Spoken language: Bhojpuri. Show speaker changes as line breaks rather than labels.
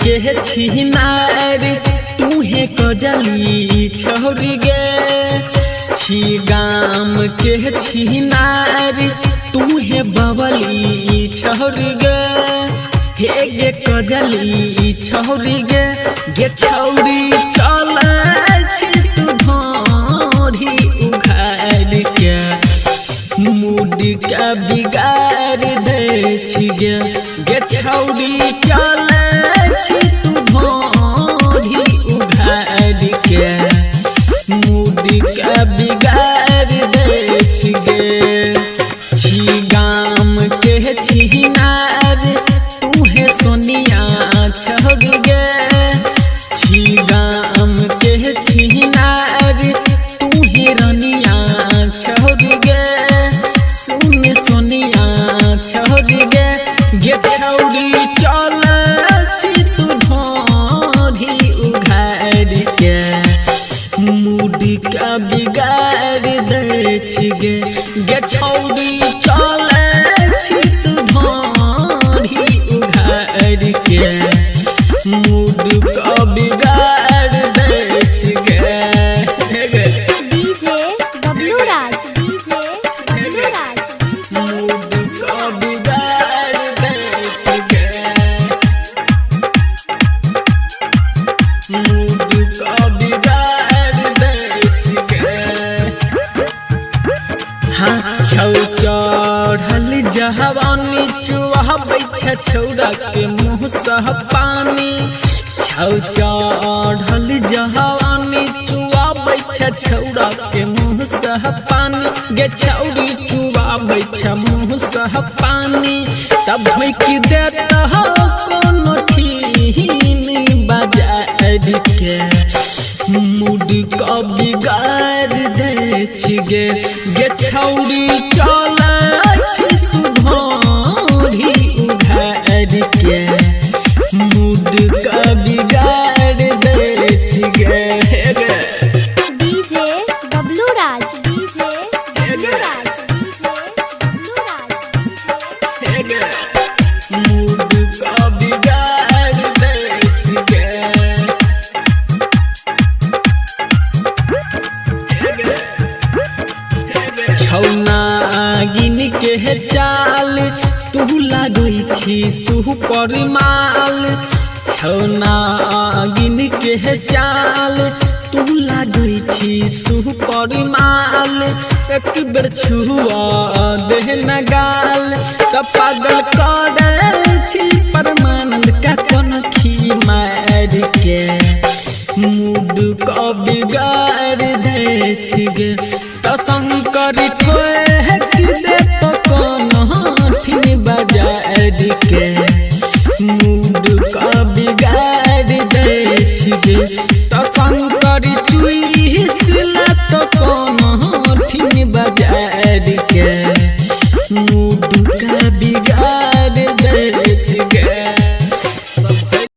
के छिनार तूहे कजली छोड़ गे छी गाम के छिनार तूहे बबली छोड़ गे हे गे कजली छोड़ गे गे छौरी चल तू ढोरी उघार के मूड का बिगाड़ दे गे गे छौरी चल तू ढोरी उघार के मूड का बिगाड़ दे गे छी गाम के छिनार तूहे सोनिया छोड़ गे छी गाम के छिनार तूहे रनिया छोड़ गे सुन सोनिया छोड़ गे गे छौरी चल तू ढोरी उघार के मूड का बिगाड़ दे गे गे छौरी चल तू ढोरी उघार के मूड का बिगाड़ दे गे
डीजे बबलू राज डीजे बबलू राज
मूड का बिगाड़ दे गे मूड का बिगाड़ दे गे हाँ छौ चढ़ल जवानी चुआबै छौड़ा के मुँह सह पानी छौ चढ़ल जवानी चुआबै छौड़ा के मुँह सह पानी गे छौरी चुआबै मुँह सह पानी तब की देता हो कोनो ठीन बाजार के मूड का बिगाड़ दे गे गे छौरी चल तू ढोरी उघार के मूड का बिगाड़ दे गे
डीजे बबलू राज डीजे बबलू राज डीजे बबलू राज
मूड का बिगाड़ दे गे छौना गिन के चाल तू लागै छी सुपर माल छौना गिन के चाल तू लागै छी सुपर माल एक बेर छुआ देह न गाल त पागल कर छी परमानंद का कोन खी मार के मूड का बिगाड़ दे गे त शंकर ठोक दे तो कोनो ठीन बाजार के मूड का बिगाड़ दे गे